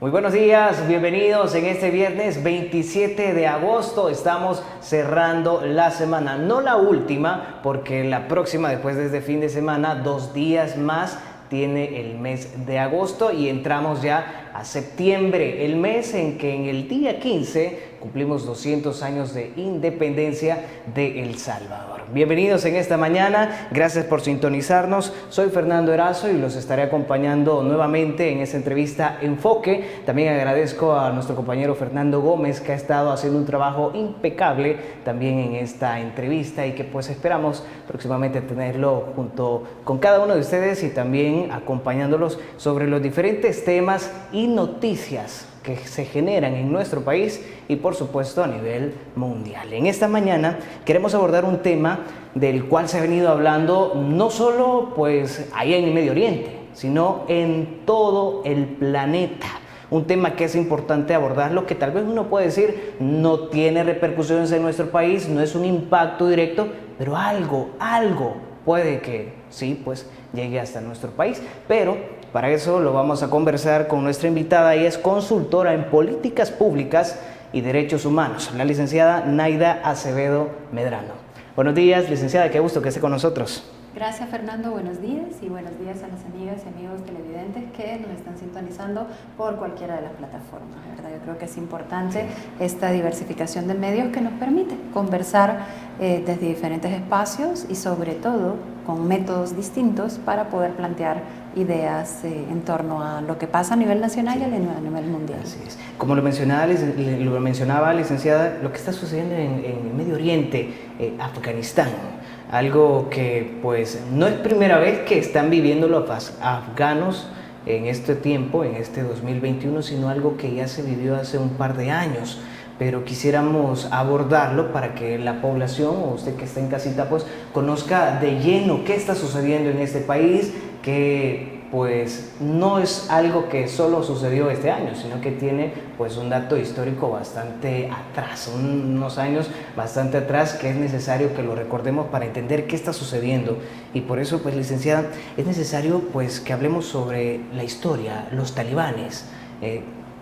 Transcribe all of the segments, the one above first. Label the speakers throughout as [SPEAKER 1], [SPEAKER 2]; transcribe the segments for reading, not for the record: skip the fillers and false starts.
[SPEAKER 1] Muy buenos días, bienvenidos en este viernes 27 de agosto. Estamos cerrando la semana, no la última, porque la próxima, después de este fin de semana, 2 días más, tiene el mes de agosto y entramos ya a septiembre, el mes en que en el día 15 cumplimos 200 años de independencia de El Salvador. Bienvenidos en esta mañana, gracias por sintonizarnos. Soy Fernando Erazo y los estaré acompañando nuevamente en esta entrevista Enfoque. También agradezco a nuestro compañero Fernando Gómez, que ha estado haciendo un trabajo impecable también en esta entrevista y que pues esperamos próximamente tenerlo junto con cada uno de ustedes y también acompañándolos sobre los diferentes temas y noticias que se generan en nuestro país y por supuesto a nivel mundial. En esta mañana queremos abordar un tema del cual se ha venido hablando no solo pues ahí en el Medio Oriente, sino en todo el planeta. Un tema que es importante abordarlo, que tal vez uno puede decir no tiene repercusiones en nuestro país, no es un impacto directo, pero algo puede que sí, pues llegue hasta nuestro país. Pero para eso lo vamos a conversar con nuestra invitada. Ella es consultora en políticas públicas y derechos humanos, la licenciada Naida Acevedo Medrano. Buenos días, licenciada, qué gusto que esté con nosotros.
[SPEAKER 2] Gracias, Fernando, buenos días y buenos días a las amigas y amigos televidentes que nos están sintonizando por cualquiera de las plataformas, ¿verdad? Yo creo que es importante esta diversificación de medios que nos permite conversar desde diferentes espacios y sobre todo con métodos distintos para poder plantear ideas en torno a lo que pasa a nivel nacional y a nivel mundial.
[SPEAKER 1] Así es. Como lo mencionaba, licenciada, lo que está sucediendo en el Medio Oriente, Afganistán, algo que pues no es primera vez que están viviendo los afganos en este tiempo, en este 2021, sino algo que ya se vivió hace un par de años. Pero quisiéramos abordarlo para que la población o usted que está en casita pues conozca de lleno qué está sucediendo en este país, que pues no es algo que solo sucedió este año, sino que tiene pues un dato histórico bastante atrás, unos años bastante atrás, que es necesario que lo recordemos para entender qué está sucediendo. Y por eso pues, licenciada, es necesario pues que hablemos sobre la historia, los talibanes.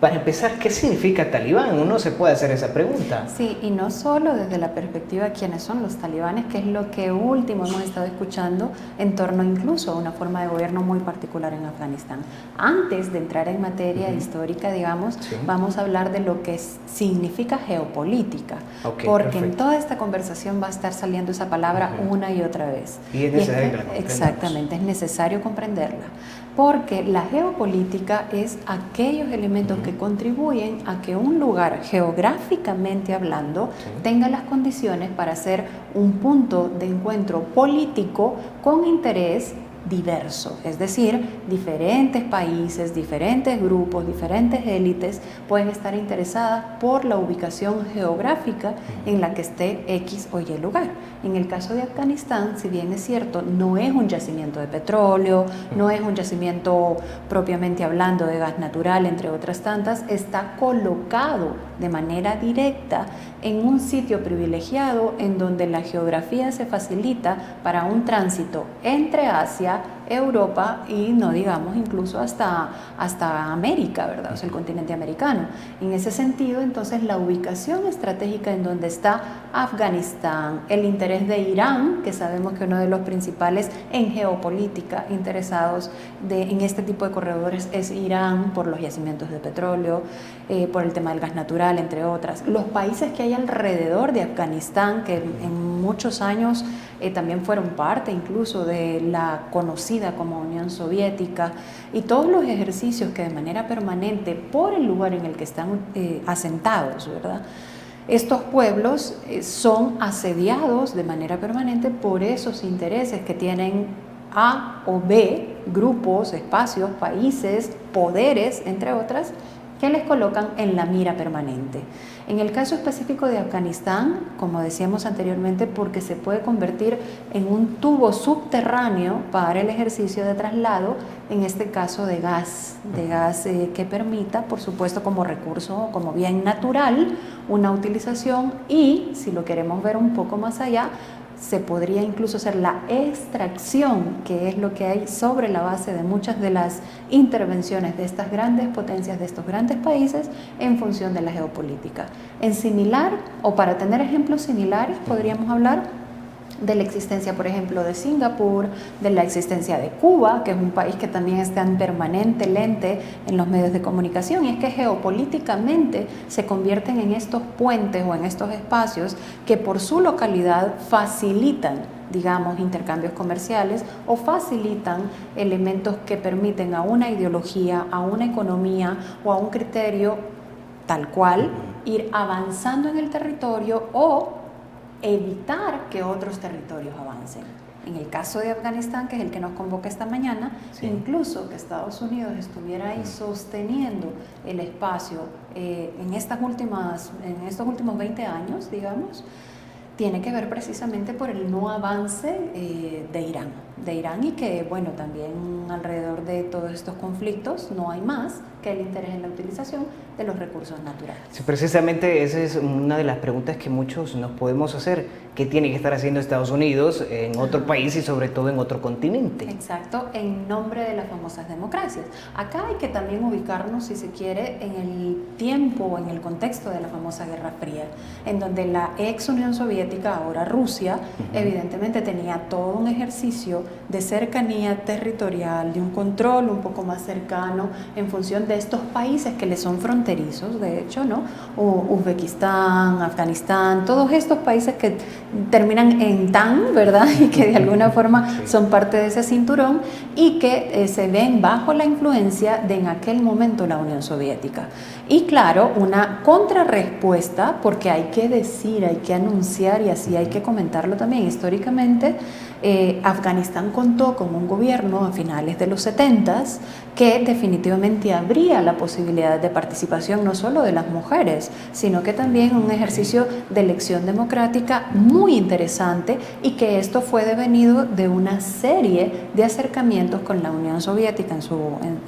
[SPEAKER 1] Para empezar, ¿qué significa talibán? Uno se puede hacer esa pregunta.
[SPEAKER 2] Sí, y no solo desde la perspectiva de quiénes son los talibanes, que es lo que último hemos estado escuchando en torno incluso a una forma de gobierno muy particular en Afganistán. Antes de entrar en materia histórica, digamos, vamos a hablar de lo que significa geopolítica, porque perfecto. En toda esta conversación va a estar saliendo esa palabra una y otra vez.
[SPEAKER 1] Y es necesario que la comprendamos.
[SPEAKER 2] Exactamente, es necesario comprenderla. Porque la geopolítica es aquellos elementos que contribuyen a que un lugar, geográficamente hablando, tenga las condiciones para ser un punto de encuentro político con interés diverso, es decir, diferentes países, diferentes grupos, diferentes élites pueden estar interesadas por la ubicación geográfica en la que esté X o Y lugar. En el caso de Afganistán, si bien es cierto, no es un yacimiento de petróleo, no es un yacimiento propiamente hablando de gas natural, entre otras tantas, está colocado de manera directa en un sitio privilegiado en donde la geografía se facilita para un tránsito entre Asia, Europa y no digamos incluso hasta América, ¿verdad? O sea, el continente americano. En ese sentido, entonces, la ubicación estratégica en donde está Afganistán, el interés de Irán, que sabemos que uno de los principales en geopolítica interesados en este tipo de corredores es Irán, por los yacimientos de petróleo, por el tema del gas natural, entre otras. Los países que hay alrededor de Afganistán, que en muchos años también fueron parte incluso de la conocida como Unión Soviética, y todos los ejercicios que de manera permanente, por el lugar en el que están asentados, ¿verdad? Estos pueblos son asediados de manera permanente por esos intereses que tienen A o B, grupos, espacios, países, poderes, entre otras, que les colocan en la mira permanente. En el caso específico de Afganistán, como decíamos anteriormente, porque se puede convertir en un tubo subterráneo para el ejercicio de traslado, en este caso de gas que permita, por supuesto, como recurso, como bien natural, una utilización, y si lo queremos ver un poco más allá, se podría incluso hacer la extracción, que es lo que hay sobre la base de muchas de las intervenciones de estas grandes potencias, de estos grandes países, en función de la geopolítica. En similar, o para tener ejemplos similares, podríamos hablar de la existencia, por ejemplo, de Singapur, de la existencia de Cuba, que es un país que también está en permanente lente en los medios de comunicación, y es que geopolíticamente se convierten en estos puentes o en estos espacios que por su localidad facilitan, digamos, intercambios comerciales o facilitan elementos que permiten a una ideología, a una economía o a un criterio tal cual ir avanzando en el territorio o evitar que otros territorios avancen. En el caso de Afganistán, que es el que nos convoca esta mañana, sí, incluso que Estados Unidos estuviera ahí sosteniendo el espacio en estos últimos 20 años, digamos, tiene que ver precisamente por el no avance de Irán, y que, bueno, también alrededor de todos estos conflictos no hay más que el interés en la utilización de los recursos naturales.
[SPEAKER 1] Sí, precisamente esa es una de las preguntas que muchos nos podemos hacer. ¿Qué tiene que estar haciendo Estados Unidos en otro país y sobre todo en otro continente?
[SPEAKER 2] Exacto, en nombre de las famosas democracias. Acá hay que también ubicarnos, si se quiere, en el tiempo, en el contexto de la famosa Guerra Fría, en donde la ex Unión Soviética, ahora Rusia, evidentemente tenía todo un ejercicio de cercanía territorial, de un control un poco más cercano en función de estos países que le son fronterizos, de hecho, ¿no? Uzbekistán, Afganistán, todos estos países que terminan en tan, ¿verdad? Y que de alguna forma son parte de ese cinturón y que se ven bajo la influencia de en aquel momento la Unión Soviética. Y claro, una contrarrespuesta, porque hay que decir, hay que anunciar y así hay que comentarlo también históricamente. Afganistán contó con un gobierno a finales de los 70s que definitivamente abría la posibilidad de participación no solo de las mujeres, sino que también un ejercicio de elección democrática muy interesante, y que esto fue devenido de una serie de acercamientos con la Unión Soviética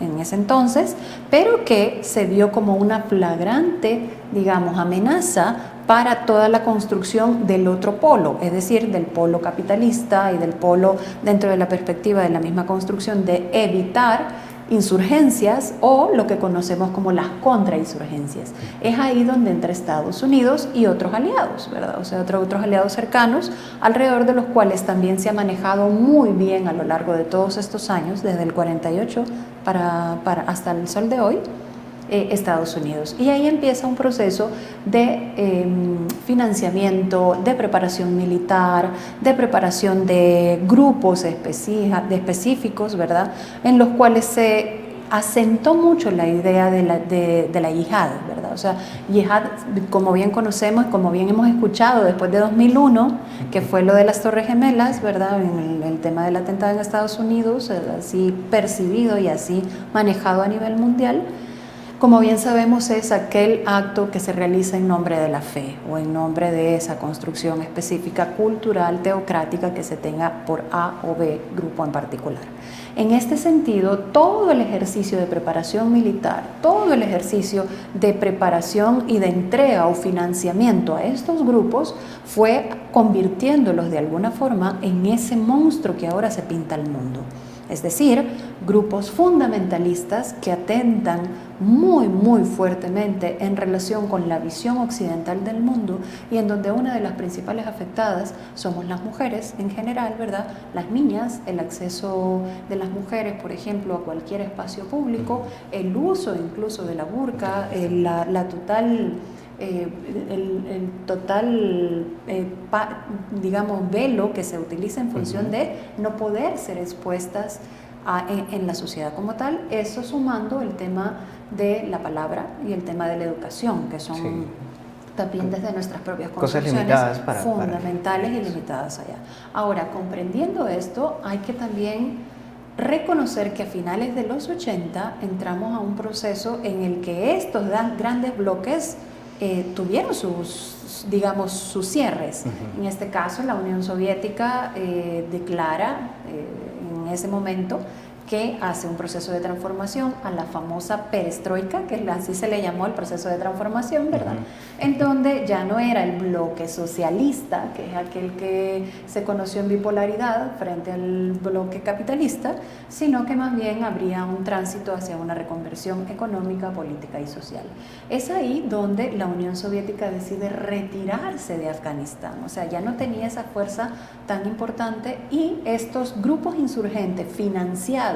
[SPEAKER 2] en ese entonces, pero que se vio como una flagrante, digamos, amenaza para toda la construcción del otro polo, es decir, del polo capitalista y del polo dentro de la perspectiva de la misma construcción de evitar insurgencias o lo que conocemos como las contrainsurgencias. Es ahí donde entra Estados Unidos y otros aliados, ¿verdad? O sea, otros aliados cercanos, alrededor de los cuales también se ha manejado muy bien a lo largo de todos estos años, desde el 48 hasta el sol de hoy, Estados Unidos. Y ahí empieza un proceso de financiamiento, de preparación militar, de preparación de grupos específicos, ¿verdad? En los cuales se asentó mucho la idea de la yihad, ¿verdad? O sea, yihad, como bien conocemos, como bien hemos escuchado después de 2001, que fue lo de las Torres Gemelas, ¿verdad? En el tema del atentado en Estados Unidos, así percibido y así manejado a nivel mundial. Como bien sabemos, es aquel acto que se realiza en nombre de la fe o en nombre de esa construcción específica cultural, teocrática que se tenga por A o B grupo en particular. En este sentido, todo el ejercicio de preparación militar, todo el ejercicio de preparación y de entrega o financiamiento a estos grupos fue convirtiéndolos de alguna forma en ese monstruo que ahora se pinta al mundo. Es decir, grupos fundamentalistas que atentan muy, muy fuertemente en relación con la visión occidental del mundo, y en donde una de las principales afectadas somos las mujeres en general, ¿verdad? Las niñas, el acceso de las mujeres, por ejemplo, a cualquier espacio público, el uso incluso de la burka, la total... el total digamos velo que se utiliza en función de no poder ser expuestas en la sociedad como tal, eso sumando el tema de la palabra y el tema de la educación, que son también desde nuestras propias construcciones fundamentales y limitadas allá. Ahora, comprendiendo esto, hay que también reconocer que a finales de los 80 entramos a un proceso en el que estos grandes bloques tuvieron sus cierres. En este caso, la Unión Soviética declara en ese momento que hace un proceso de transformación a la famosa perestroika, que así se le llamó el proceso de transformación, ¿verdad? En donde ya no era el bloque socialista, que es aquel que se conoció en bipolaridad frente al bloque capitalista, sino que más bien habría un tránsito hacia una reconversión económica, política y social. Es ahí donde la Unión Soviética decide retirarse de Afganistán, o sea, ya no tenía esa fuerza tan importante, y estos grupos insurgentes financiados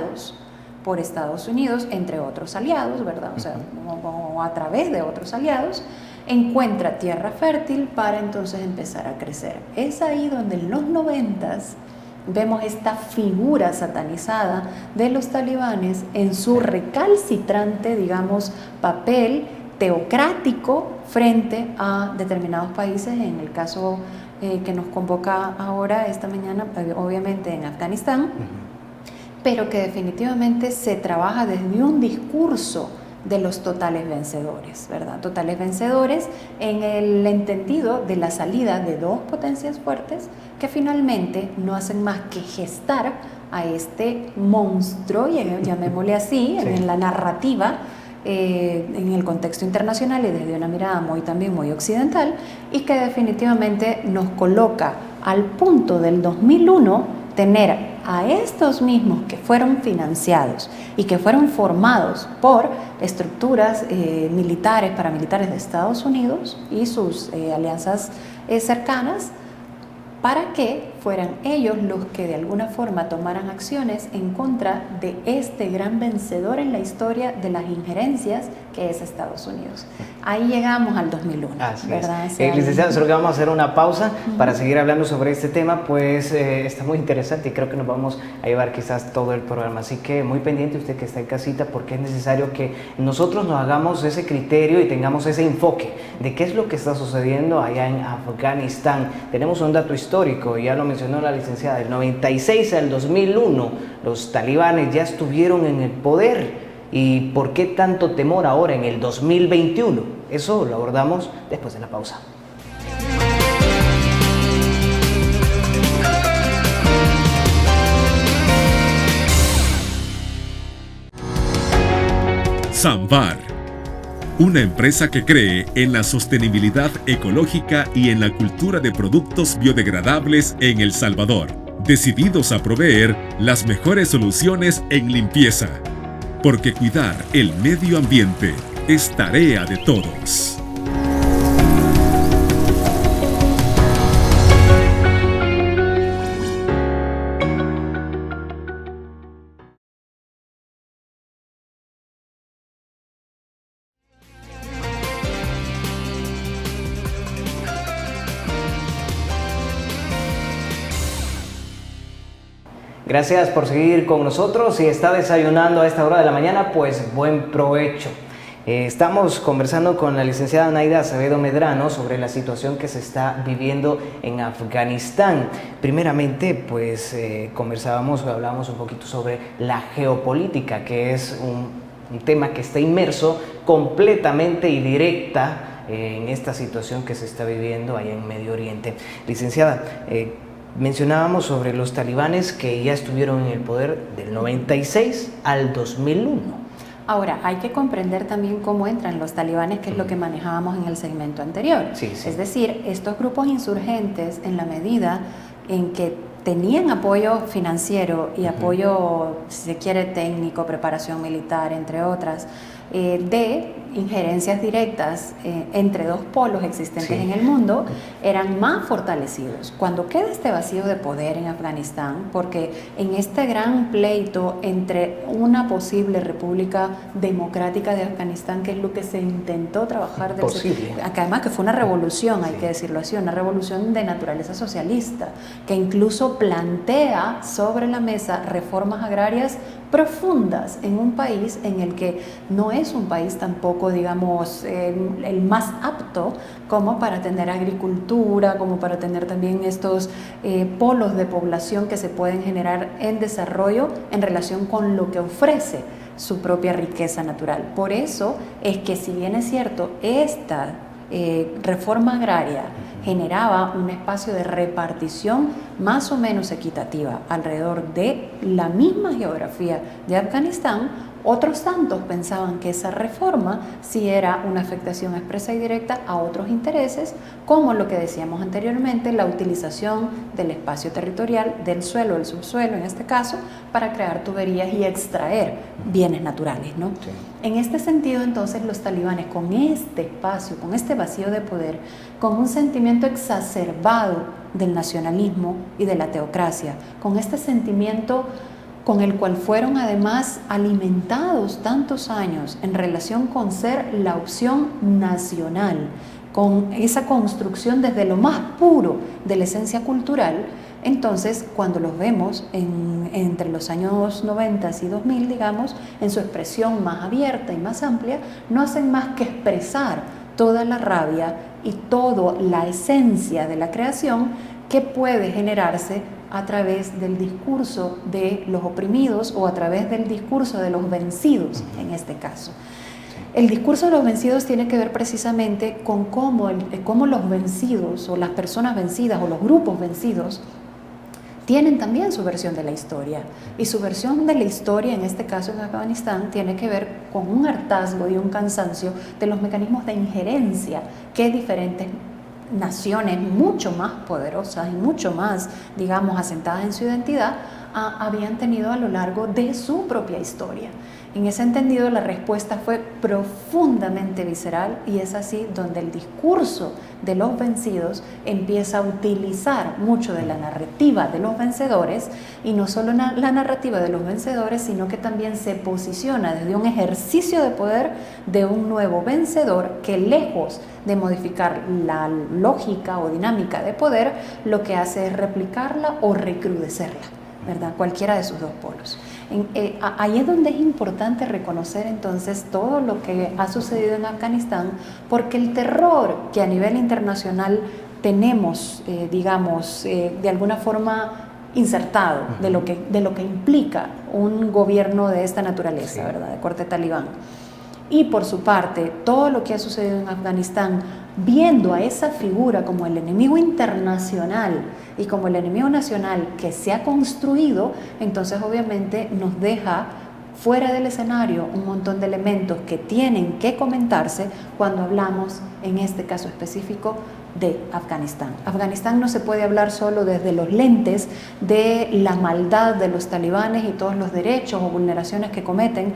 [SPEAKER 2] por Estados Unidos, entre otros aliados, ¿verdad? O sea, o a través de otros aliados, encuentra tierra fértil para entonces empezar a crecer. Es ahí donde en los 90s vemos esta figura satanizada de los talibanes en su recalcitrante, digamos, papel teocrático frente a determinados países. En el caso que nos convoca ahora, esta mañana, obviamente en Afganistán, pero que definitivamente se trabaja desde un discurso de los totales vencedores, ¿verdad? Totales vencedores en el entendido de la salida de dos potencias fuertes que finalmente no hacen más que gestar a este monstruo, llamémosle así, en la narrativa, en el contexto internacional y desde una mirada también muy occidental, y que definitivamente nos coloca al punto del 2001 tener a estos mismos que fueron financiados y que fueron formados por estructuras militares, paramilitares de Estados Unidos y sus alianzas cercanas, para que fueran ellos los que de alguna forma tomaran acciones en contra de este gran vencedor en la historia de las injerencias que es Estados Unidos. Ahí llegamos al 2001,
[SPEAKER 1] Así
[SPEAKER 2] ¿verdad?
[SPEAKER 1] es. Licenciado, solo que vamos a hacer una pausa para seguir hablando sobre este tema, pues está muy interesante y creo que nos vamos a llevar quizás todo el programa. Así que muy pendiente usted que está en casita, porque es necesario que nosotros nos hagamos ese criterio y tengamos ese enfoque de qué es lo que está sucediendo allá en Afganistán. Tenemos un dato histórico, ya lo mencionó la licenciada, del 96 al 2001 los talibanes ya estuvieron en el poder. ¿Y por qué tanto temor ahora en el 2021? Eso lo abordamos después de la pausa.
[SPEAKER 3] Samvar, una empresa que cree en la sostenibilidad ecológica y en la cultura de productos biodegradables en El Salvador, decididos a proveer las mejores soluciones en limpieza, porque cuidar el medio ambiente es tarea de todos.
[SPEAKER 1] Gracias por seguir con nosotros. Si está desayunando a esta hora de la mañana, pues buen provecho. Estamos conversando con la licenciada Naida Acevedo Medrano sobre la situación que se está viviendo en Afganistán. Primeramente, pues hablábamos un poquito sobre la geopolítica, que es un tema que está inmerso completamente y directa en esta situación que se está viviendo allá en Medio Oriente. Licenciada, mencionábamos sobre los talibanes que ya estuvieron en el poder del 96 al 2001.
[SPEAKER 2] Ahora, hay que comprender también cómo entran los talibanes, que es lo que manejábamos en el segmento anterior.
[SPEAKER 1] Sí.
[SPEAKER 2] Es decir, estos grupos insurgentes, en la medida en que tenían apoyo financiero y apoyo, si se quiere, técnico, preparación militar, entre otras, de injerencias directas entre dos polos existentes en el mundo, eran más fortalecidos. Cuando queda este vacío de poder en Afganistán, porque en este gran pleito entre una posible república democrática de Afganistán, que es lo que se intentó trabajar, además que fue una revolución, hay que decirlo así, una revolución de naturaleza socialista, que incluso plantea sobre la mesa reformas agrarias profundas en un país en el que no es un país tampoco, digamos, el más apto como para tener agricultura, como para tener también estos polos de población que se pueden generar en desarrollo en relación con lo que ofrece su propia riqueza natural. Por eso es que, si bien es cierto, esta reforma agraria generaba un espacio de repartición más o menos equitativa alrededor de la misma geografía de Afganistán, otros tantos pensaban que esa reforma sí era una afectación expresa y directa a otros intereses, como lo que decíamos anteriormente, la utilización del espacio territorial, del suelo, del subsuelo en este caso, para crear tuberías y extraer bienes naturales, ¿no? Sí. En este sentido, entonces, los talibanes, con este espacio, con este vacío de poder, con un sentimiento exacerbado del nacionalismo y de la teocracia, con este sentimiento con el cual fueron además alimentados tantos años en relación con ser la opción nacional, con esa construcción desde lo más puro de la esencia cultural. Entonces, cuando los vemos entre los años 90 y 2000, digamos, en su expresión más abierta y más amplia, no hacen más que expresar toda la rabia y toda la esencia de la creación que puede generarse a través del discurso de los oprimidos o a través del discurso de los vencidos, en este caso. El discurso de los vencidos tiene que ver precisamente con cómo los vencidos o las personas vencidas o los grupos vencidos tienen también su versión de la historia, y su versión de la historia, en este caso en Afganistán, tiene que ver con un hartazgo y un cansancio de los mecanismos de injerencia que diferentes naciones mucho más poderosas y mucho más, digamos, asentadas en su identidad, habían tenido a lo largo de su propia historia. En ese entendido, la respuesta fue profundamente visceral, y es así donde el discurso de los vencidos empieza a utilizar mucho de la narrativa de los vencedores, y no solo la narrativa de los vencedores, sino que también se posiciona desde un ejercicio de poder de un nuevo vencedor que, lejos de modificar la lógica o dinámica de poder, lo que hace es replicarla o recrudecerla, ¿verdad? Cualquiera de sus dos polos. Ahí es donde es importante reconocer entonces todo lo que ha sucedido en Afganistán, porque el terror que a nivel internacional tenemos, de alguna forma insertado de lo que implica un gobierno de esta naturaleza, ¿verdad? De corte talibán. Y por su parte, todo lo que ha sucedido en Afganistán, viendo a esa figura como el enemigo internacional y como el enemigo nacional que se ha construido, entonces obviamente nos deja fuera del escenario un montón de elementos que tienen que comentarse cuando hablamos, en este caso específico, de Afganistán. Afganistán no se puede hablar solo desde los lentes de la maldad de los talibanes y todos los derechos o vulneraciones que cometen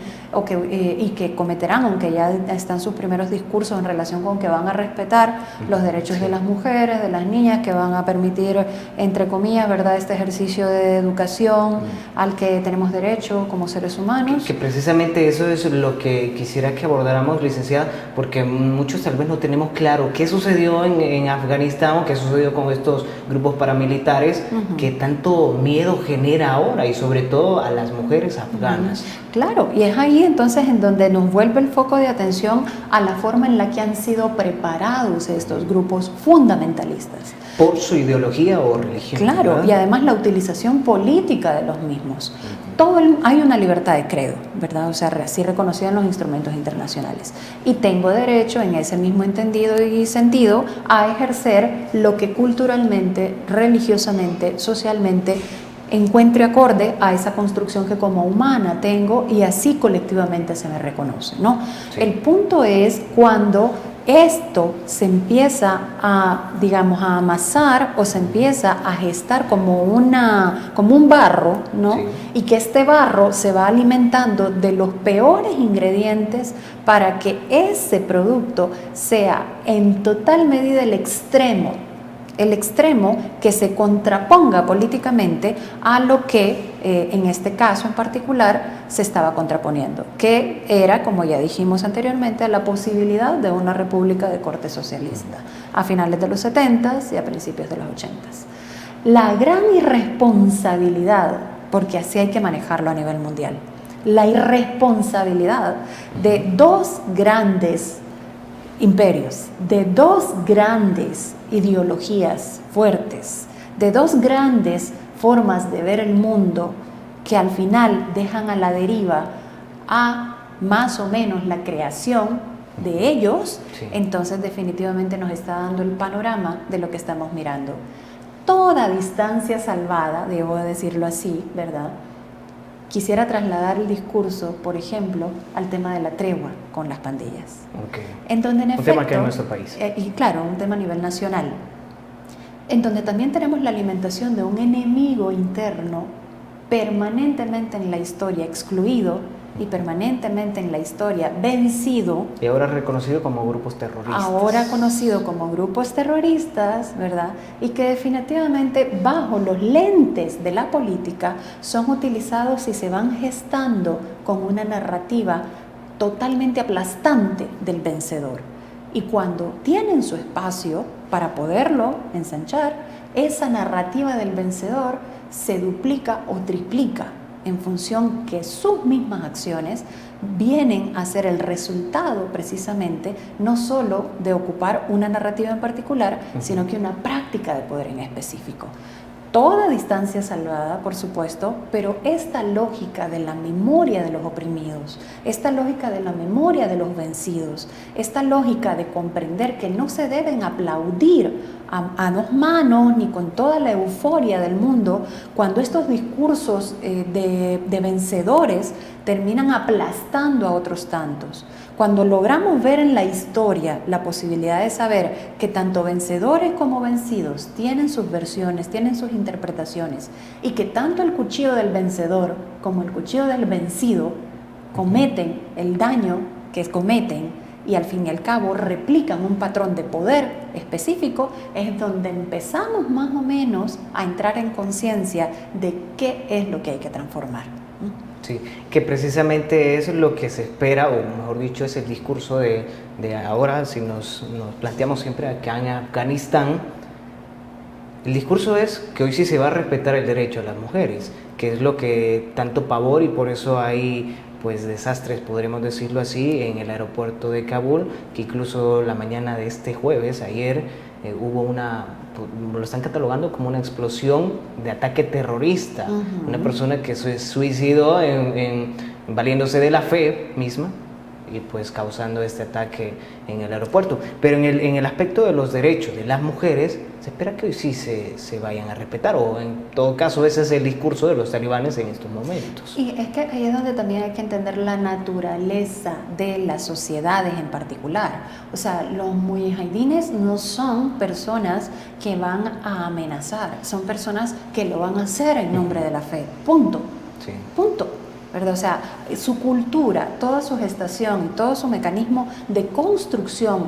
[SPEAKER 2] y que cometerán, aunque ya están sus primeros discursos en relación con que van a respetar los derechos de las mujeres, de las niñas, que van a permitir, entre comillas, ¿verdad?, este ejercicio de educación al que tenemos derecho como seres humanos.
[SPEAKER 1] Que precisamente eso es lo que quisiera que abordáramos, licenciada, porque muchos tal vez no tenemos claro qué sucedió en Afganistán o qué sucedió con estos grupos paramilitares que tanto miedo genera ahora, y sobre todo a las mujeres afganas.
[SPEAKER 2] Claro, y es ahí entonces en donde nos vuelve el foco de atención a la forma en la que han sido preparados estos grupos fundamentalistas.
[SPEAKER 1] Por su ideología o religión.
[SPEAKER 2] Claro, ¿verdad? Y además la utilización política de los mismos. Hay una libertad de credo, ¿verdad? O sea, así reconocida en los instrumentos internacionales. Y tengo derecho, en ese mismo entendido y sentido, a ejercer lo que culturalmente, religiosamente, socialmente encuentre acorde a esa construcción que como humana tengo, y así colectivamente se me reconoce, ¿no? Sí. El punto es cuando esto se empieza a amasar o se empieza a gestar como un barro, ¿no? Sí. Y que este barro se va alimentando de los peores ingredientes para que ese producto sea en total medida el extremo que se contraponga políticamente a lo que en este caso en particular se estaba contraponiendo, que era, como ya dijimos anteriormente, la posibilidad de una república de corte socialista a finales de los 70s y a principios de los 80s. La gran irresponsabilidad, porque así hay que manejarlo a nivel mundial, la irresponsabilidad de dos grandes imperios, de dos grandes ideologías fuertes, de dos grandes formas de ver el mundo que al final dejan a la deriva a más o menos la creación de ellos,
[SPEAKER 1] Sí.
[SPEAKER 2] entonces definitivamente nos está dando el panorama de lo que estamos mirando. Toda distancia salvada, debo decirlo así, ¿verdad? Quisiera trasladar el discurso, por ejemplo, al tema de la tregua con las pandillas.
[SPEAKER 1] Okay.
[SPEAKER 2] En donde en
[SPEAKER 1] Un
[SPEAKER 2] efecto,
[SPEAKER 1] tema que hay en nuestro país.
[SPEAKER 2] Y claro, un tema a nivel nacional, en donde también tenemos la alimentación de un enemigo interno permanentemente en la historia excluido y permanentemente en la historia vencido.
[SPEAKER 1] Y ahora reconocido como grupos terroristas.
[SPEAKER 2] Ahora conocido como grupos terroristas, ¿verdad? Y que definitivamente bajo los lentes de la política son utilizados y se van gestando con una narrativa totalmente aplastante del vencedor. Y cuando tienen su espacio para poderlo ensanchar, esa narrativa del vencedor se duplica o triplica en función que sus mismas acciones vienen a ser el resultado precisamente no solo de ocupar una narrativa en particular, sino que una práctica de poder en específico. Toda distancia salvada, por supuesto, pero esta lógica de la memoria de los oprimidos, esta lógica de la memoria de los vencidos, esta lógica de comprender que no se deben aplaudir a dos manos ni con toda la euforia del mundo cuando estos discursos de vencedores terminan aplastando a otros tantos. Cuando logramos ver en la historia la posibilidad de saber que tanto vencedores como vencidos tienen sus versiones, tienen sus interpretaciones, y que tanto el cuchillo del vencedor como el cuchillo del vencido cometen el daño que cometen y al fin y al cabo replican un patrón de poder específico, es donde empezamos más o menos a entrar en conciencia de qué es lo que hay que transformar.
[SPEAKER 1] Sí, que precisamente es lo que se espera, o mejor dicho, es el discurso de ahora, si nos planteamos siempre acá en Afganistán, el discurso es que hoy sí se va a respetar el derecho a las mujeres, que es lo que tanto pavor, y por eso hay pues desastres, podremos decirlo así, en el aeropuerto de Kabul, que incluso la mañana de este jueves, ayer, hubo lo están catalogando como una explosión de ataque terrorista, una persona que se suicidó valiéndose de la fe misma y pues causando este ataque en el aeropuerto. Pero en el aspecto de los derechos de las mujeres, se espera que hoy sí se vayan a respetar, o en todo caso ese es el discurso de los talibanes en estos momentos.
[SPEAKER 2] Y es que ahí es donde también hay que entender la naturaleza de las sociedades en particular. O sea, los mujahidines no son personas que van a amenazar, son personas que lo van a hacer en nombre de la fe, punto,
[SPEAKER 1] Sí.
[SPEAKER 2] punto. ¿Verdad? O sea, su cultura, toda su gestación y todo su mecanismo de construcción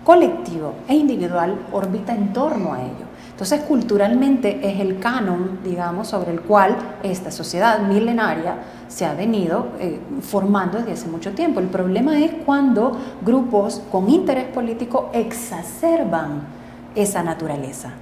[SPEAKER 2] colectivo e individual orbita en torno a ello. Entonces, culturalmente es el canon, digamos, sobre el cual esta sociedad milenaria se ha venido formando desde hace mucho tiempo. El problema es cuando grupos con interés político exacerban esa naturaleza.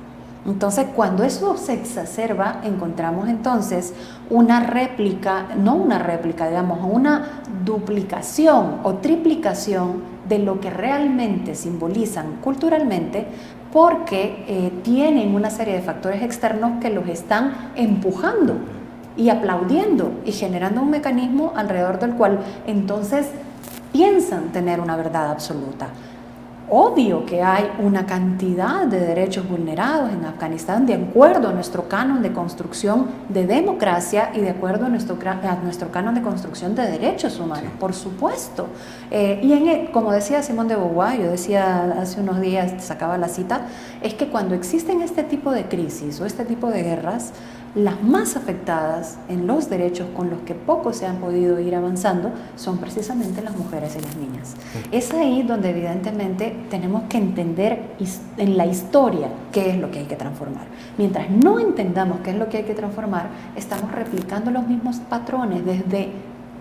[SPEAKER 2] Entonces, cuando eso se exacerba, encontramos entonces una réplica, no una réplica, digamos, una duplicación o triplicación de lo que realmente simbolizan culturalmente, porque tienen una serie de factores externos que los están empujando y aplaudiendo y generando un mecanismo alrededor del cual entonces piensan tener una verdad absoluta. Obvio que hay una cantidad de derechos vulnerados en Afganistán de acuerdo a nuestro canon de construcción de democracia y de acuerdo a nuestro canon de construcción de derechos humanos, sí. Por supuesto. Como decía Simone de Beauvoir, yo decía hace unos días, sacaba la cita, es que cuando existen este tipo de crisis o este tipo de guerras, las más afectadas en los derechos con los que poco se han podido ir avanzando son precisamente las mujeres y las niñas. Es ahí donde evidentemente tenemos que entender en la historia qué es lo que hay que transformar. Mientras no entendamos qué es lo que hay que transformar, estamos replicando los mismos patrones desde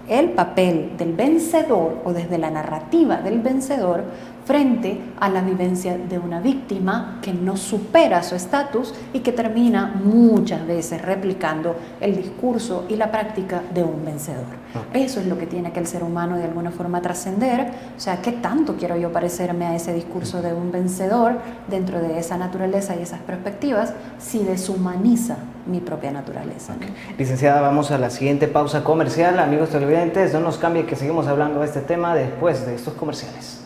[SPEAKER 2] el papel del vencedor o desde la narrativa del vencedor frente a la vivencia de una víctima que no supera su estatus y que termina muchas veces replicando el discurso y la práctica de un vencedor. Eso es lo que tiene que el ser humano de alguna forma trascender. O sea, ¿qué tanto quiero yo parecerme a ese discurso de un vencedor dentro de esa naturaleza y esas perspectivas si deshumaniza mi propia naturaleza?
[SPEAKER 1] Okay. Licenciada, vamos a la siguiente pausa comercial. Amigos televidentes, no nos cambie que seguimos hablando de este tema después de estos comerciales.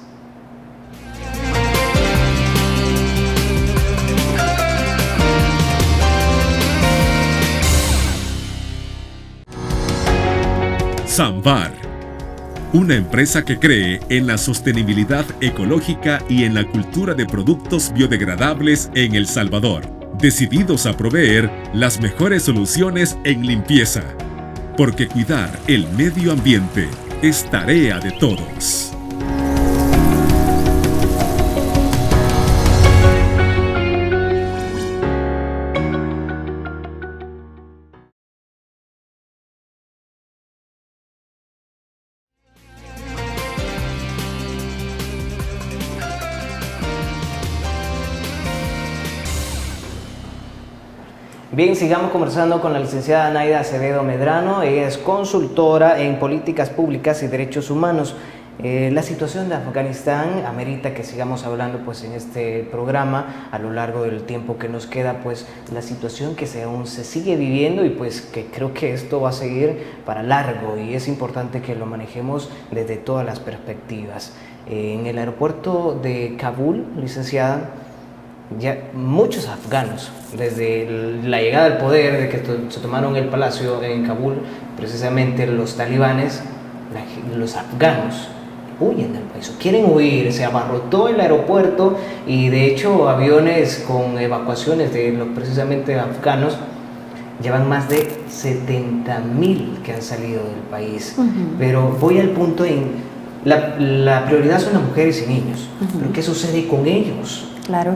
[SPEAKER 3] Sambar, una empresa que cree en la sostenibilidad ecológica y en la cultura de productos biodegradables en El Salvador, decididos a proveer las mejores soluciones en limpieza, porque cuidar el medio ambiente es tarea de todos.
[SPEAKER 1] Bien, sigamos conversando con la licenciada Naida Acevedo Medrano. Ella es consultora en políticas públicas y derechos humanos. La situación de Afganistán amerita que sigamos hablando pues en este programa a lo largo del tiempo que nos queda, pues la situación que aún se sigue viviendo y pues que creo que esto va a seguir para largo y es importante que lo manejemos desde todas las perspectivas. En el aeropuerto de Kabul, licenciada, ya muchos afganos, desde la llegada al poder, de que se tomaron el palacio en Kabul, precisamente los talibanes, los afganos huyen del país, o quieren huir, se abarrotó el aeropuerto y de hecho aviones con evacuaciones de precisamente afganos llevan más de 70,000 que han salido del país. Pero voy al punto en la prioridad son las mujeres y niños, pero ¿qué sucede con ellos?
[SPEAKER 2] Claro.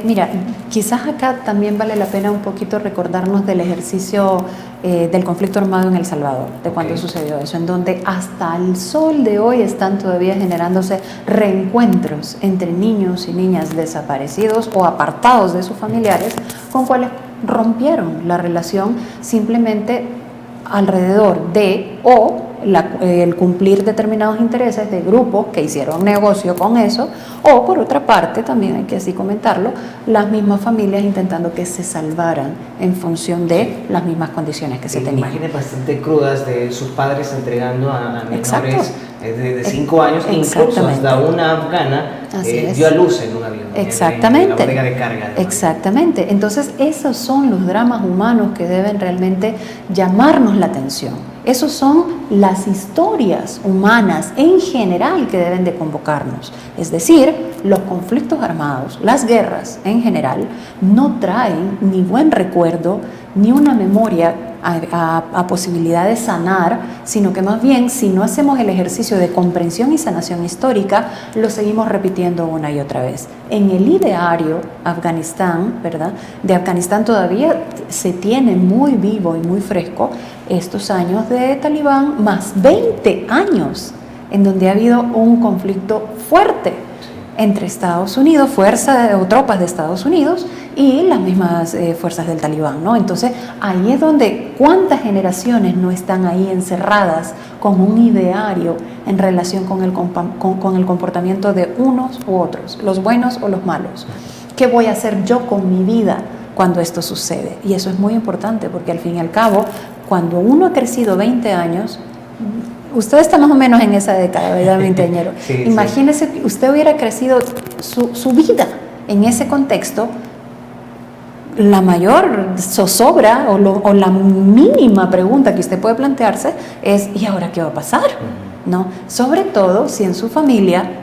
[SPEAKER 2] Mira, quizás acá también vale la pena un poquito recordarnos del ejercicio del conflicto armado en El Salvador, de cuando sucedió eso, en donde hasta el sol de hoy están todavía generándose reencuentros entre niños y niñas desaparecidos o apartados de sus familiares, con cuales rompieron la relación simplemente alrededor de el cumplir determinados intereses de grupos que hicieron negocio con eso, o por otra parte, también hay que así comentarlo, las mismas familias intentando que se salvaran en función de las mismas condiciones que se tenían.
[SPEAKER 1] Imágenes bastante crudas de sus padres entregando a menores de 5 años, incluso hasta una afgana dio a luz en un avión.
[SPEAKER 2] Exactamente.
[SPEAKER 1] En la bodega de carga.
[SPEAKER 2] Exactamente. Entonces, esos son los dramas humanos que deben realmente llamarnos la atención. Esos son las historias humanas en general que deben de convocarnos. Es decir, los conflictos armados, las guerras en general, no traen ni buen recuerdo, ni una memoria a posibilidad de sanar, sino que más bien, si no hacemos el ejercicio de comprensión y sanación histórica, lo seguimos repitiendo una y otra vez. En el ideario Afganistán, ¿verdad? De Afganistán todavía se tiene muy vivo y muy fresco estos años de Talibán, más 20 años en donde ha habido un conflicto fuerte entre Estados Unidos, fuerzas o tropas de Estados Unidos y las mismas fuerzas del Talibán, ¿no? Entonces, ahí es donde cuántas generaciones no están ahí encerradas con un ideario en relación con el comportamiento de unos u otros, los buenos o los malos. ¿Qué voy a hacer yo con mi vida cuando esto sucede? Y eso es muy importante porque al fin y al cabo, cuando uno ha crecido 20 años, usted está más o menos en esa década, ¿verdad, veinteañero? Sí, imagínese que usted hubiera crecido su vida en ese contexto. La mayor zozobra o la mínima pregunta que usted puede plantearse es ¿y ahora qué va a pasar? ¿No? Sobre todo si en su familia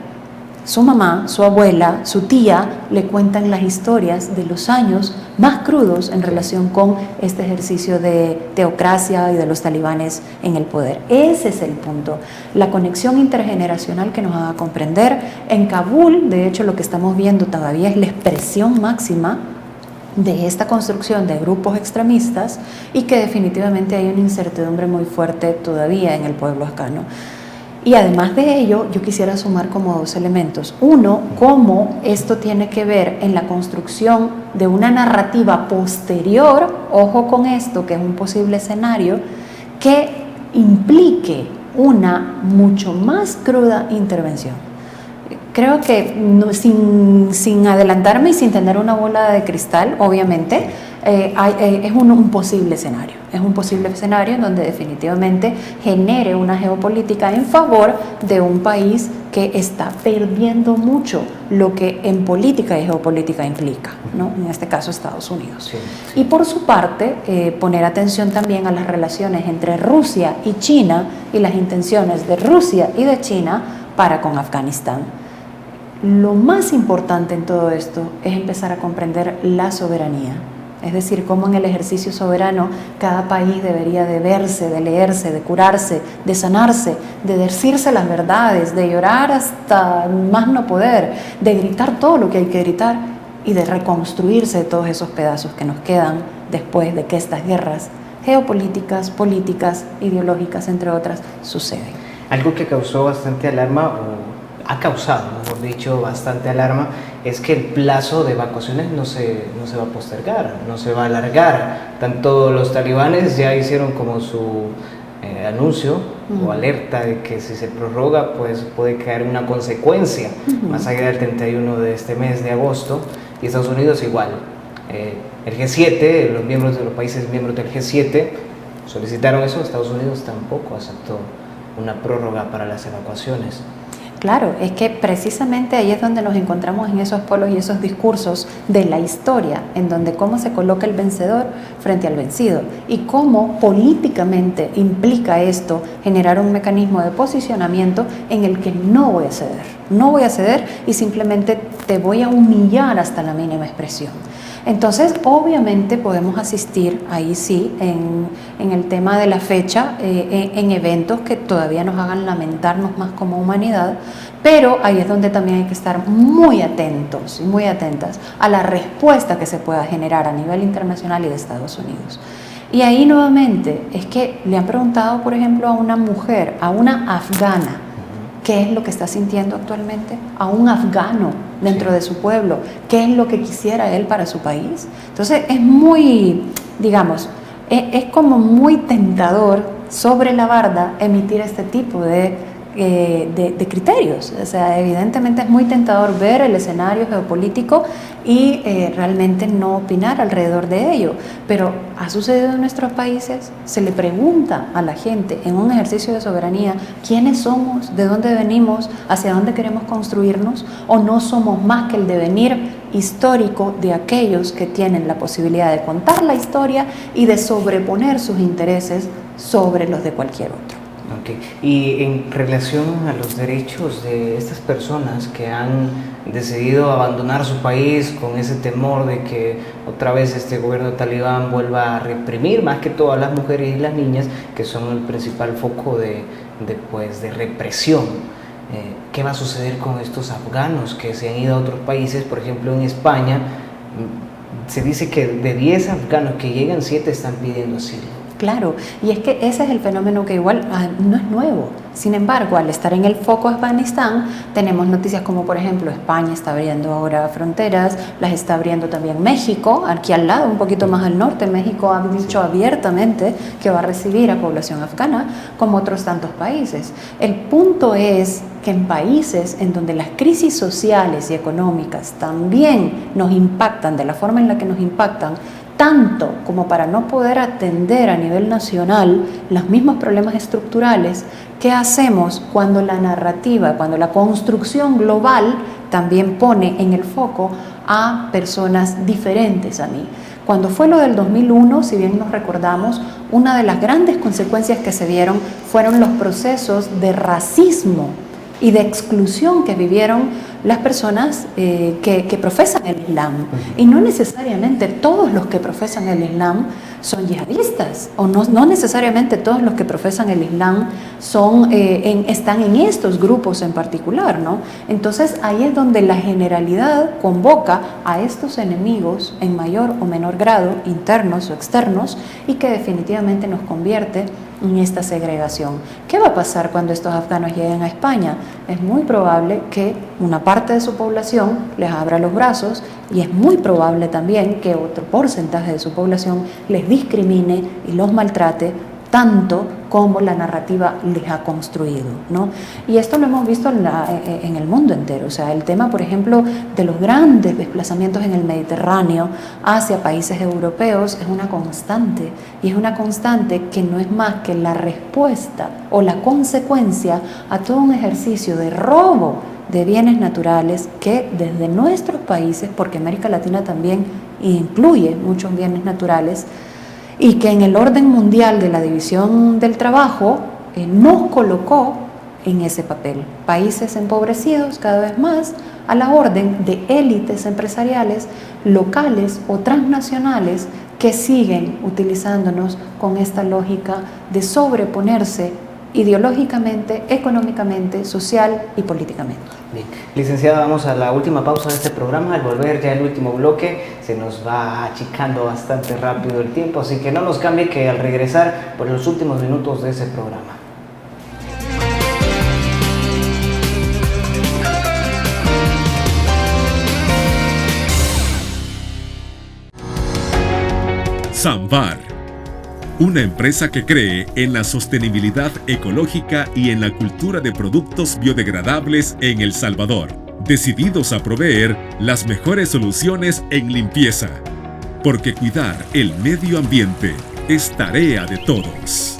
[SPEAKER 2] su mamá, su abuela, su tía le cuentan las historias de los años más crudos en relación con este ejercicio de teocracia y de los talibanes en el poder. Ese es el punto, la conexión intergeneracional que nos haga comprender. En Kabul, de hecho, lo que estamos viendo todavía es la expresión máxima de esta construcción de grupos extremistas y que definitivamente hay una incertidumbre muy fuerte todavía en el pueblo afgano. Y además de ello, yo quisiera sumar como 2 elementos. Uno, cómo esto tiene que ver en la construcción de una narrativa posterior, ojo con esto, que es un posible escenario, que implique una mucho más cruda intervención. Creo que sin adelantarme y sin tener una bola de cristal, obviamente, es un posible escenario. Es un posible escenario en donde definitivamente genere una geopolítica en favor de un país que está perdiendo mucho lo que en política y geopolítica implica, ¿no? En este caso Estados Unidos. Sí. Y por su parte, poner atención también a las relaciones entre Rusia y China y las intenciones de Rusia y de China para con Afganistán. Lo más importante en todo esto es empezar a comprender la soberanía. Es decir, cómo en el ejercicio soberano cada país debería de verse, de leerse, de curarse, de sanarse, de decirse las verdades, de llorar hasta más no poder, de gritar todo lo que hay que gritar y de reconstruirse de todos esos pedazos que nos quedan después de que estas guerras geopolíticas, políticas, ideológicas, entre otras, suceden.
[SPEAKER 1] Algo que causó bastante alarma, o ha causado, mejor dicho, bastante alarma, es que el plazo de evacuaciones no se va a postergar, no se va a alargar. Tanto los talibanes ya hicieron como su anuncio o alerta de que si se prorroga, pues puede caer una consecuencia más allá del 31 de este mes de agosto, y Estados Unidos igual. El G7, los miembros de los países miembros del G7 solicitaron eso, Estados Unidos tampoco aceptó una prórroga para las evacuaciones.
[SPEAKER 2] Claro, es que precisamente ahí es donde nos encontramos en esos polos y esos discursos de la historia, en donde cómo se coloca el vencedor frente al vencido y cómo políticamente implica esto generar un mecanismo de posicionamiento en el que no voy a ceder y simplemente te voy a humillar hasta la mínima expresión. Entonces, obviamente podemos asistir, ahí sí, en el tema de la fecha, en eventos que todavía nos hagan lamentarnos más como humanidad, pero ahí es donde también hay que estar muy atentos y muy atentas a la respuesta que se pueda generar a nivel internacional y de Estados Unidos. Y ahí nuevamente es que le han preguntado, por ejemplo, a una mujer, a una afgana, ¿qué es lo que está sintiendo actualmente? A un afgano dentro de su pueblo, ¿qué es lo que quisiera él para su país? Entonces es muy, digamos, es como muy tentador sobre la barda emitir este tipo de criterios. O sea, evidentemente es muy tentador ver el escenario geopolítico y realmente no opinar alrededor de ello, pero ha sucedido en nuestros países. Se le pregunta a la gente en un ejercicio de soberanía quiénes somos, de dónde venimos, hacia dónde queremos construirnos, o no somos más que el devenir histórico de aquellos que tienen la posibilidad de contar la historia y de sobreponer sus intereses sobre los de cualquier otro.
[SPEAKER 1] Okay. Y en relación a los derechos de estas personas que han decidido abandonar su país con ese temor de que otra vez este gobierno talibán vuelva a reprimir más que todo a las mujeres y las niñas, que son el principal foco de represión, ¿qué va a suceder con estos afganos que se han ido a otros países? Por ejemplo, en España se dice que de 10 afganos que llegan, 7 están pidiendo asilo.
[SPEAKER 2] Claro, y es que ese es el fenómeno que igual no es nuevo. Sin embargo, al estar en el foco Afganistán, tenemos noticias como, por ejemplo, España está abriendo ahora fronteras, las está abriendo también México, aquí al lado, un poquito más al norte. México ha dicho abiertamente que va a recibir a población afgana, como otros tantos países. El punto es que en países en donde las crisis sociales y económicas también nos impactan de la forma en la que nos impactan, tanto como para no poder atender a nivel nacional los mismos problemas estructurales, ¿qué hacemos cuando la narrativa, cuando la construcción global también pone en el foco a personas diferentes a mí? Cuando fue lo del 2001, si bien nos recordamos, una de las grandes consecuencias que se vieron fueron los procesos de racismo y de exclusión que vivieron las personas que profesan el Islam. Y no necesariamente todos los que profesan el Islam son yihadistas, o no necesariamente todos los que profesan el Islam están en estos grupos en particular, ¿no? Entonces ahí es donde la generalidad convoca a estos enemigos en mayor o menor grado, internos o externos, y que definitivamente nos convierte en esta segregación. ¿Qué va a pasar cuando estos afganos lleguen a España? Es muy probable que una parte de su población les abra los brazos, y es muy probable también que otro porcentaje de su población les discrimine y los maltrate tanto como la narrativa les ha construido, ¿no? Y esto lo hemos visto en el mundo entero. O sea, el tema, por ejemplo, de los grandes desplazamientos en el Mediterráneo hacia países europeos es una constante, y es una constante que no es más que la respuesta o la consecuencia a todo un ejercicio de robo de bienes naturales que desde nuestros países, porque América Latina también incluye muchos bienes naturales, y que en el orden mundial de la división del trabajo nos colocó en ese papel. Países empobrecidos cada vez más a la orden de élites empresariales locales o transnacionales que siguen utilizándonos con esta lógica de sobreponerse ideológicamente, económicamente, social y políticamente.
[SPEAKER 1] Bien. Licenciada, vamos a la última pausa de este programa. Al volver ya el último bloque se nos va achicando bastante rápido el tiempo, así que no nos cambie, que al regresar por los últimos minutos de ese programa.
[SPEAKER 3] Samvar, una empresa que cree en la sostenibilidad ecológica y en la cultura de productos biodegradables en El Salvador, decididos a proveer las mejores soluciones en limpieza, porque cuidar el medio ambiente es tarea de todos.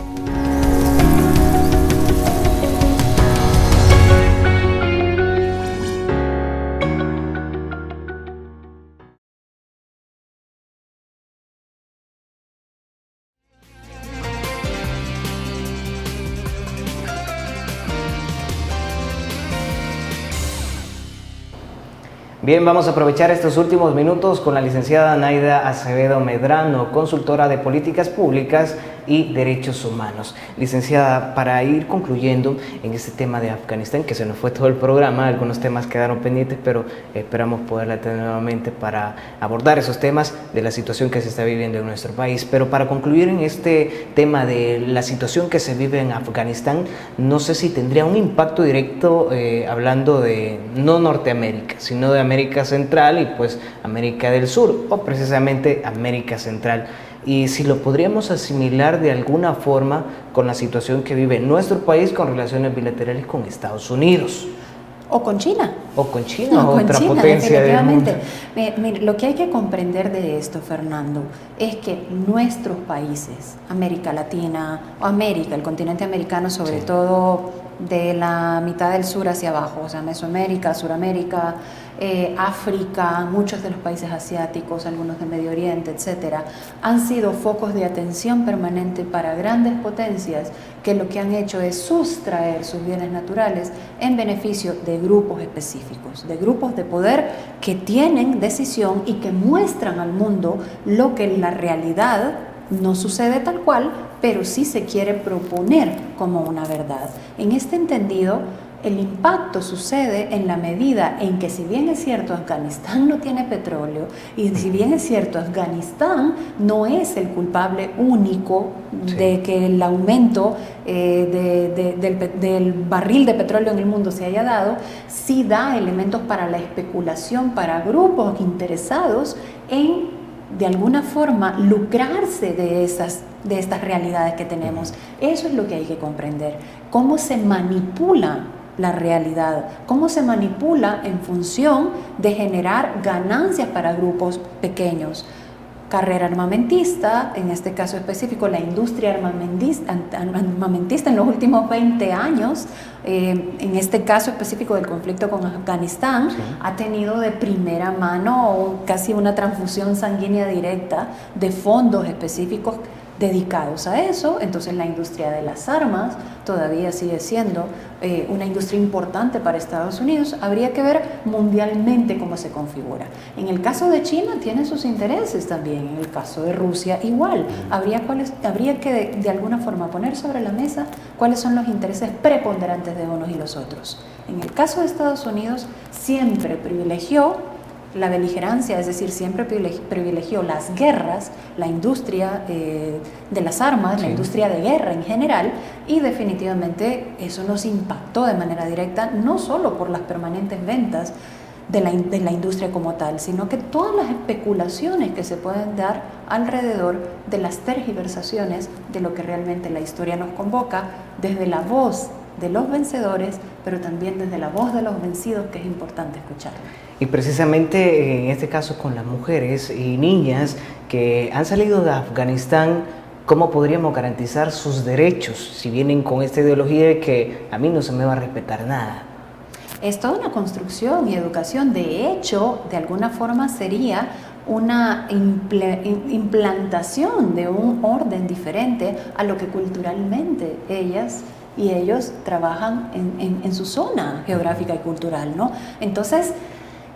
[SPEAKER 1] Bien, vamos a aprovechar estos últimos minutos con la licenciada Naida Acevedo Medrano, consultora de políticas públicas y derechos humanos. Licenciada, para ir concluyendo en este tema de Afganistán, que se nos fue todo el programa, algunos temas quedaron pendientes, pero esperamos poderla tener nuevamente para abordar esos temas de la situación que se está viviendo en nuestro país. Pero para concluir en este tema de la situación que se vive en Afganistán, no sé si tendría un impacto directo, hablando de no Norteamérica, sino de América Central y pues América del Sur, o precisamente América Central. Y si lo podríamos asimilar de alguna forma con la situación que vive nuestro país con relaciones bilaterales con Estados Unidos.
[SPEAKER 2] O con China.
[SPEAKER 1] O con China, o otra potencia del mundo.
[SPEAKER 2] Lo que hay que comprender de esto, Fernando, es que nuestros países, América Latina, o América, el continente americano, sobre todo de la mitad del sur hacia abajo, o sea, Mesoamérica, Suramérica, África, muchos de los países asiáticos, algunos de Medio Oriente, etcétera, han sido focos de atención permanente para grandes potencias que lo que han hecho es sustraer sus bienes naturales en beneficio de grupos específicos, de grupos de poder que tienen decisión y que muestran al mundo lo que en la realidad no sucede tal cual, pero sí se quiere proponer como una verdad. En este entendido, el impacto sucede en la medida en que, si bien es cierto, Afganistán no tiene petróleo, y si bien es cierto, Afganistán no es el culpable único de que el aumento del barril de petróleo en el mundo se haya dado, sí da elementos para la especulación, para grupos interesados en, de alguna forma, lucrarse de estas realidades que tenemos. Eso es lo que hay que comprender. Cómo se manipula la realidad, cómo se manipula en función de generar ganancias para grupos pequeños. Carrera armamentista, en este caso específico, la industria armamentista en los últimos 20 años, en este caso específico del conflicto con Afganistán, ha tenido de primera mano casi una transfusión sanguínea directa de fondos específicos dedicados a eso. Entonces la industria de las armas todavía sigue siendo una industria importante para Estados Unidos. Habría que ver mundialmente cómo se configura. En el caso de China tiene sus intereses también, en el caso de Rusia igual. Habría que de alguna forma poner sobre la mesa cuáles son los intereses preponderantes de unos y los otros. En el caso de Estados Unidos siempre privilegió la beligerancia, es decir, siempre privilegió las guerras, la industria de las armas, la industria de guerra en general, y definitivamente eso nos impactó de manera directa, no solo por las permanentes ventas de la industria como tal, sino que todas las especulaciones que se pueden dar alrededor de las tergiversaciones de lo que realmente la historia nos convoca, desde la voz de los vencedores, pero también desde la voz de los vencidos, que es importante escucharla.
[SPEAKER 1] Y precisamente en este caso con las mujeres y niñas que han salido de Afganistán, ¿cómo podríamos garantizar sus derechos si vienen con esta ideología de que a mí no se me va a respetar nada?
[SPEAKER 2] Es toda una construcción y educación. De hecho, de alguna forma sería una implantación de un orden diferente a lo que culturalmente ellas y ellos trabajan en su zona geográfica y cultural, ¿no? Entonces,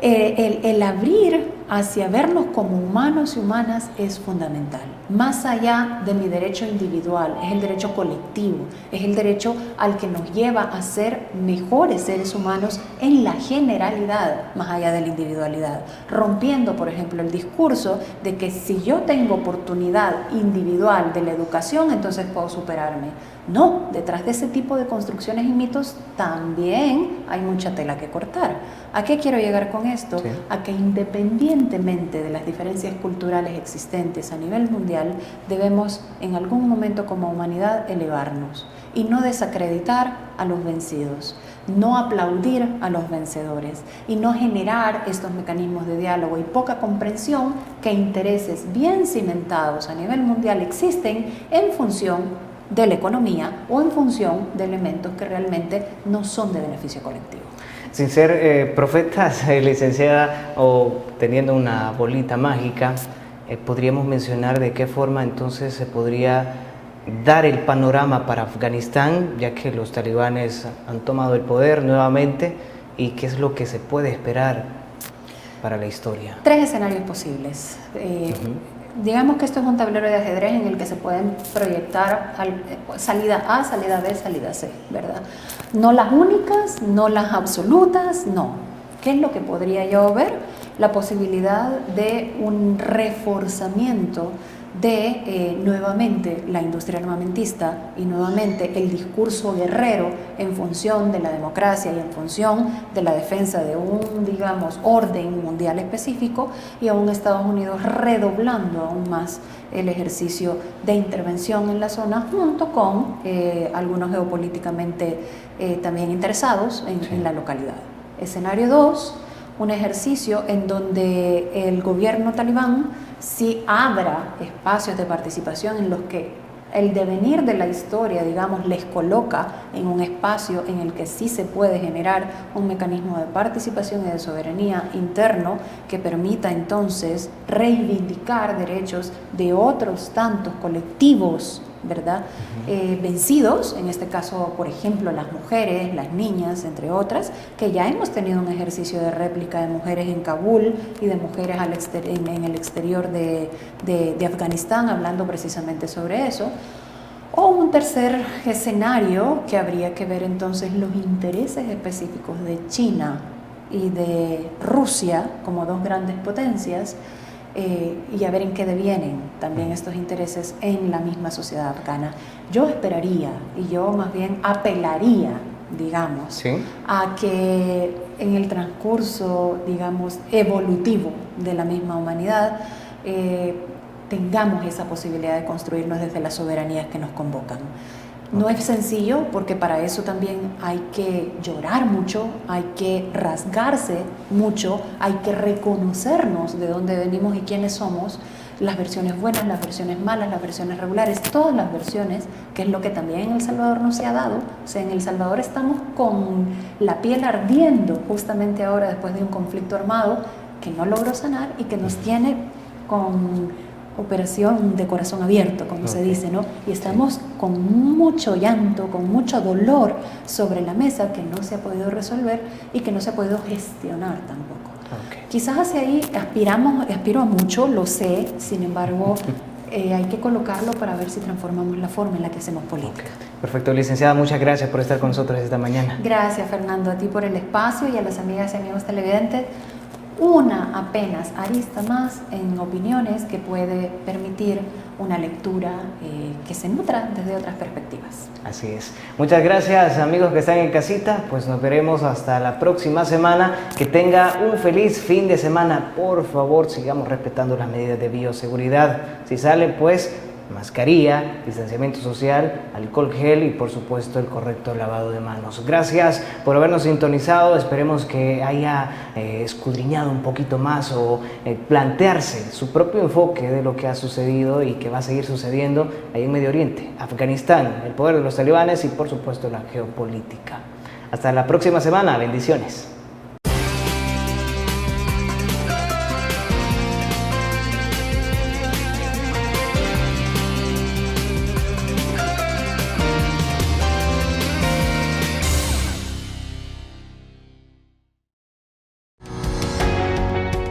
[SPEAKER 2] el abrir hacia vernos como humanos y humanas es fundamental. Más allá de mi derecho individual, es el derecho colectivo, es el derecho al que nos lleva a ser mejores seres humanos en la generalidad, más allá de la individualidad. Rompiendo, por ejemplo, el discurso de que si yo tengo oportunidad individual de la educación, entonces puedo superarme. No, detrás de ese tipo de construcciones y mitos también hay mucha tela que cortar. ¿A qué quiero llegar con esto? Sí. A que independientemente de las diferencias culturales existentes a nivel mundial, debemos en algún momento como humanidad elevarnos y no desacreditar a los vencidos, no aplaudir a los vencedores y no generar estos mecanismos de diálogo y poca comprensión que intereses bien cimentados a nivel mundial existen en función de la economía o en función de elementos que realmente no son de beneficio colectivo.
[SPEAKER 1] Sin ser profetas, licenciada, o teniendo una bolita mágica, podríamos mencionar de qué forma entonces se podría dar el panorama para Afganistán, ya que los talibanes han tomado el poder nuevamente, y qué es lo que se puede esperar para la historia.
[SPEAKER 2] 3 escenarios posibles. Digamos que esto es un tablero de ajedrez en el que se pueden proyectar salida A, salida B, salida C, ¿verdad? No las únicas, no las absolutas, no. ¿Qué es lo que podría yo ver? La posibilidad de un reforzamiento de nuevamente la industria armamentista y nuevamente el discurso guerrero en función de la democracia y en función de la defensa de un, digamos, orden mundial específico, y a un Estados Unidos redoblando aún más el ejercicio de intervención en la zona junto con algunos geopolíticamente también interesados en la localidad. Escenario 2, un ejercicio en donde el gobierno talibán sí abra espacios de participación en los que el devenir de la historia, digamos, les coloca en un espacio en el que sí se puede generar un mecanismo de participación y de soberanía interno que permita entonces reivindicar derechos de otros tantos colectivos, ¿verdad? Vencidos, en este caso, por ejemplo, las mujeres, las niñas, entre otras, que ya hemos tenido un ejercicio de réplica de mujeres en Kabul y de mujeres en el exterior de Afganistán, hablando precisamente sobre eso. O un tercer escenario que habría que ver entonces los intereses específicos de China y de Rusia como dos grandes potencias, y a ver en qué devienen también estos intereses en la misma sociedad afgana. Yo esperaría y yo más bien apelaría, digamos, ¿sí?, a que en el transcurso, digamos, evolutivo de la misma humanidad tengamos esa posibilidad de construirnos desde las soberanías que nos convocan. No es sencillo, porque para eso también hay que llorar mucho, hay que rasgarse mucho, hay que reconocernos de dónde venimos y quiénes somos, las versiones buenas, las versiones malas, las versiones regulares, todas las versiones, que es lo que también en El Salvador nos se ha dado. O sea, en El Salvador estamos con la piel ardiendo justamente ahora después de un conflicto armado que no logró sanar y que nos tiene con operación de corazón abierto, como se dice, ¿no? Y estamos con mucho llanto, con mucho dolor sobre la mesa que no se ha podido resolver y que no se ha podido gestionar tampoco. Quizás hacia ahí aspiro a mucho, lo sé, sin embargo, hay que colocarlo para ver si transformamos la forma en la que hacemos política.
[SPEAKER 1] Perfecto, licenciada, muchas gracias por estar con nosotros esta mañana.
[SPEAKER 2] Gracias, Fernando, a ti por el espacio y a las amigas y amigos televidentes. una apenas arista más en opiniones que puede permitir una lectura que se nutra desde otras perspectivas.
[SPEAKER 1] Así es. Muchas gracias, amigos que están en casita. Pues nos veremos hasta la próxima semana. Que tenga un feliz fin de semana. Por favor, sigamos respetando las medidas de bioseguridad. Si sale, pues, mascarilla, distanciamiento social, alcohol gel y por supuesto el correcto lavado de manos. Gracias por habernos sintonizado. Esperemos que haya escudriñado un poquito más o plantearse su propio enfoque de lo que ha sucedido y que va a seguir sucediendo ahí en Medio Oriente, Afganistán, el poder de los talibanes y por supuesto la geopolítica. Hasta la próxima semana. Bendiciones.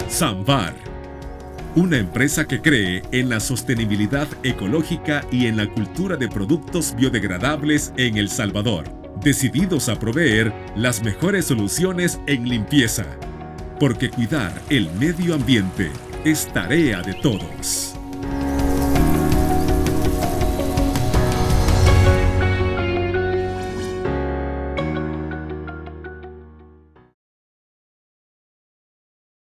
[SPEAKER 3] Samvar, una empresa que cree en la sostenibilidad ecológica y en la cultura de productos biodegradables en El Salvador, decididos a proveer las mejores soluciones en limpieza, porque cuidar el medio ambiente es tarea de todos.